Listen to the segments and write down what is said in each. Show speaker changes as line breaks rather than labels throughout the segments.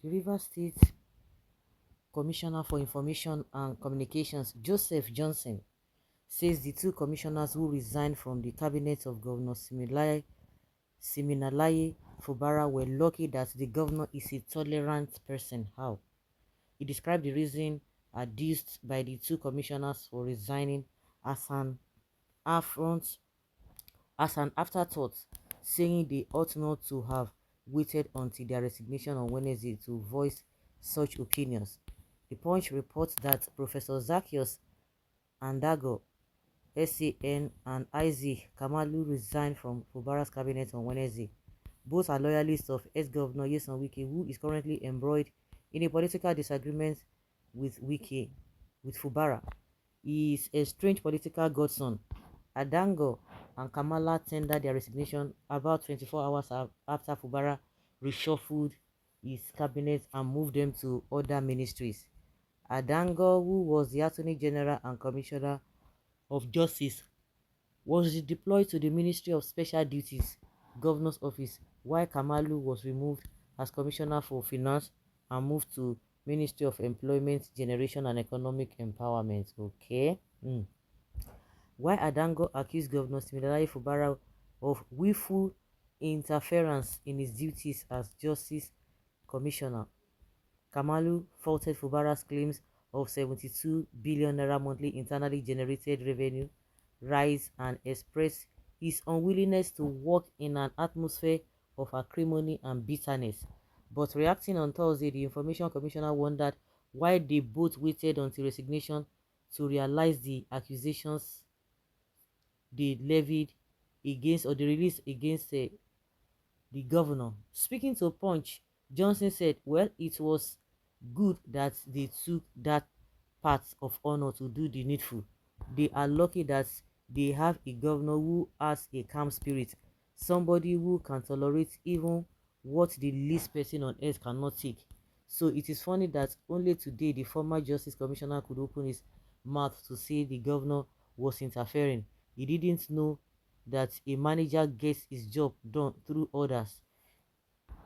The Rivers State Commissioner for Information and Communications, Joseph Johnson, says the two commissioners who resigned from the cabinet of Governor Siminalayi Fubara were lucky that the governor is a tolerant person. How? He described the reason adduced by the two commissioners for resigning as an affront, as an afterthought, saying they ought not to have waited until their resignation on Wednesday to voice such opinions. The Punch reports that Professor Zacchaeus Andago, SAN, and Isaac Kamalu resigned from Fubara's cabinet on Wednesday. Both are loyalists of ex-governor Nyesom Wike, who is currently embroiled in a political disagreement with Fubara. He is a strange political godson. Adango and Kamala tendered their resignation about 24 hours after Fubara reshuffled his cabinet and moved them to other ministries. Adango, who was the Attorney General and Commissioner of Justice, was deployed to the Ministry of Special Duties, Governor's Office, while Kamalu was removed as Commissioner for Finance and moved to Ministry of Employment, Generation and Economic Empowerment. Okay. Why Adango accused Governor Similayi Fubara of willful interference in his duties as Justice Commissioner. Kamalu faulted Fubara's claims of 72 billion naira monthly internally generated revenue rise and expressed his unwillingness to work in an atmosphere of acrimony and bitterness. But reacting on Thursday, the Information Commissioner wondered why they both waited until resignation to realize the accusations they levied against or the release against the governor. Speaking to Punch, Johnson said, well, it was good that they took that path of honor to do the needful. They are lucky that they have a governor who has a calm spirit, somebody who can tolerate even what the least person on earth cannot take. So it is funny that only today the former Justice Commissioner could open his mouth to say the governor was interfering. He didn't know that a manager gets his job done through orders.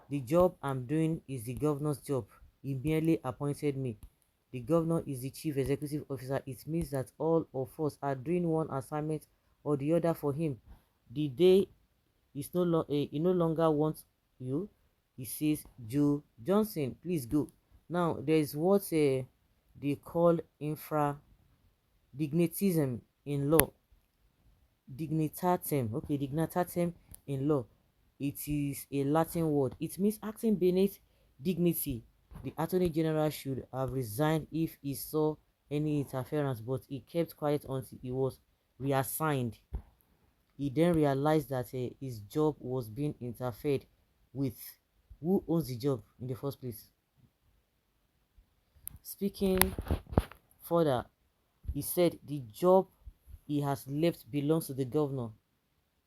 The job I'm doing is the governor's job. He merely appointed me. The governor is the chief executive officer. It means that all of us are doing one assignment or the other for him. The day is he no longer wants you, he says, Joe Johnson, please go. Now there is what they call infra dignitism in law. Dignitatem, okay, dignitatem in law. It is a Latin word. It means acting beneath dignity. The Attorney General should have resigned if he saw any interference, but he kept quiet until he was reassigned. He then realized that his job was being interfered with. Who owns the job in the first place? Speaking further, he said the job he has left belongs to the governor.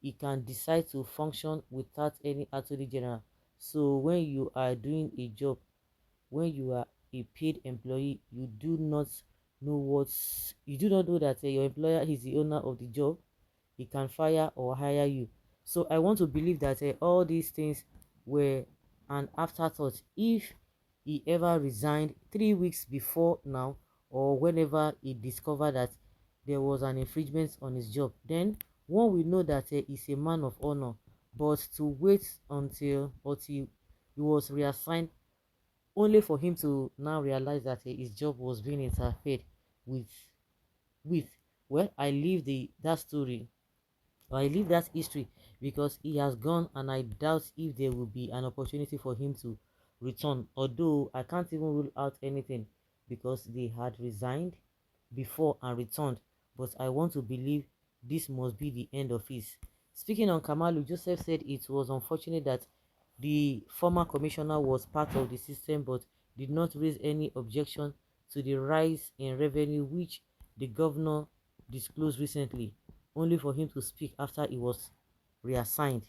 He can decide to function without any attorney general. So when you are doing a job, when you are a paid employee, you do not know that your employer is the owner of the job. He can fire or hire you. So I want to believe that all these things were an afterthought. If he ever resigned 3 weeks before now, or whenever he discovered that there was an infringement on his job, then one will know that he's a man of honor. But to wait until he was reassigned, only for him to now realize that his job was being interfered with with well, I leave that story, or I leave that history, because he has gone, and I doubt if there will be an opportunity for him to return. Although I can't even rule out anything, because they had resigned before and returned. But I want to believe this must be the end of it. Speaking on Kamalu, Joseph said it was unfortunate that the former commissioner was part of the system but did not raise any objection to the rise in revenue which the governor disclosed recently, only for him to speak after he was reassigned.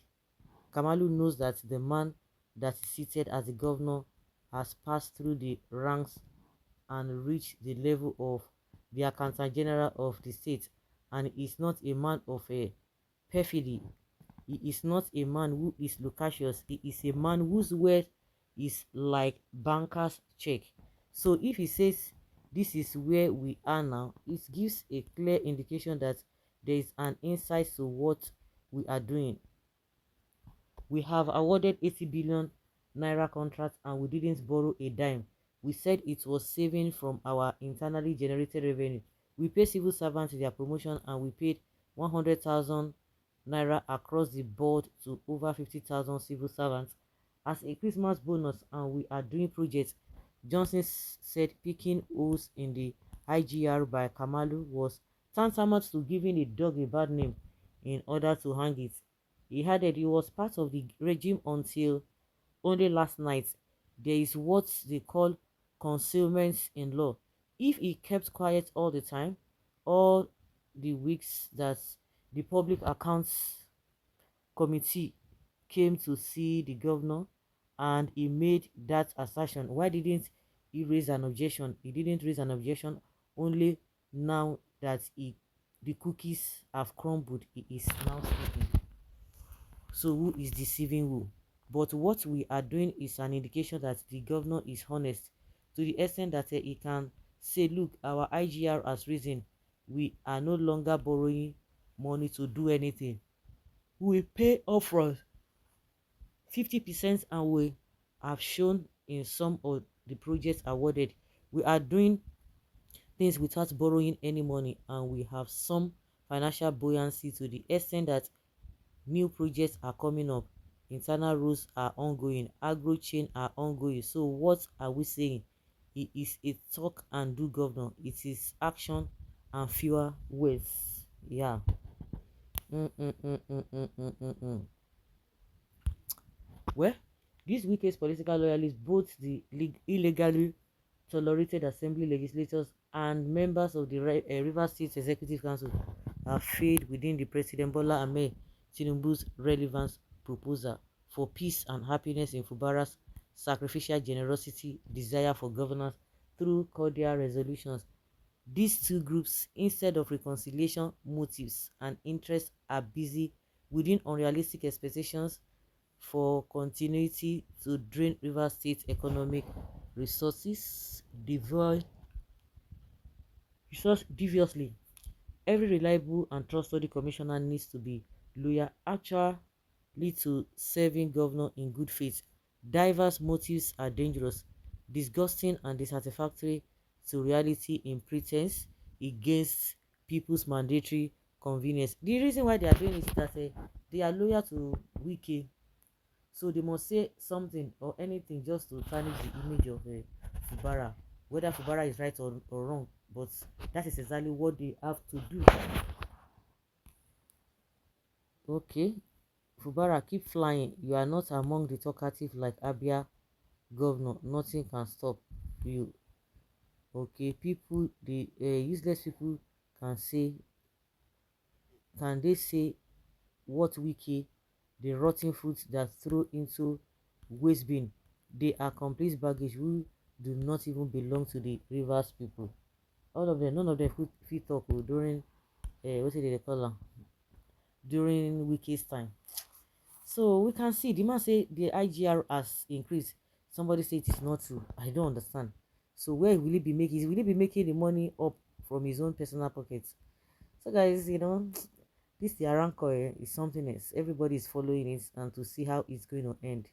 Kamalu knows that the man that is seated as the governor has passed through the ranks and reached the level of the accountant general of the state, and is not a man of a perfidy. He is not a man who is loquacious. He is a man whose word is like banker's check. So if he says this is where we are now, it gives a clear indication that there is an insight to what we are doing. We have awarded 80 billion naira contract and we didn't borrow a dime. We said it was saving from our internally generated revenue. We pay civil servants their promotion and we paid 100,000 naira across the board to over 50,000 civil servants as a Christmas bonus, and we are doing projects. Johnson said picking holes in the IGR by Kamalu was tantamount to giving a dog a bad name in order to hang it. He added he was part of the regime until only last night. There is what they call concealment in law. If he kept quiet all the time, all the weeks that the Public Accounts Committee came to see the governor and he made that assertion, why didn't he raise an objection? He didn't raise an objection only now that the cookies have crumbled. He is now speaking. So who is deceiving who? But what we are doing is an indication that the governor is honest to the extent that he can say, look, our IGR has risen. We are no longer borrowing money to do anything. We pay upfront 50% and we have shown in some of the projects awarded. We are doing things without borrowing any money and we have some financial buoyancy to the extent that new projects are coming up, internal rules are ongoing, agro chain are ongoing. So what are we saying? It is a talk and do governor. It is action and fewer words. Yeah. mm, mm, mm, mm, mm, mm, mm, mm. Well, these weakest political loyalists, both the illegally tolerated assembly legislators and members of the Rivers State Executive Council, have failed within the President Bola Ahmed Tinubu's relevance proposal for peace and happiness in Fubara's sacrificial generosity desire for governance through cordial resolutions. These two groups, instead of reconciliation, motives and interests, are busy within unrealistic expectations for continuity to drain River State economic resources deviously. Every reliable and trustworthy commissioner needs to be loyal actually to serving governor in good faith. Diverse motives are dangerous, disgusting and dissatisfactory to reality in pretense against people's mandatory convenience. The reason why they are doing it is that they are loyal to Wike, so they must say something or anything just to tarnish the image of Fubara, whether Fubara is right or wrong. But that is exactly what they have to do. Okay, Fubara, keep flying. You are not among the talkative like Abia governor. Nothing can stop you. Okay, people, the useless people can say, can they say what Wiki, the rotten fruits that throw into waste bin? They are complete baggage who do not even belong to the rivers people. All of them, none of them fit talk during what did they call am, during Wiki's time. So we can see the man say the IGR has increased. Somebody say it is not true. I don't understand. So where will he be making? Will he be making the money up from his own personal pockets? So guys, this the Aranco is something else. Everybody is following it and to see how it's going to end.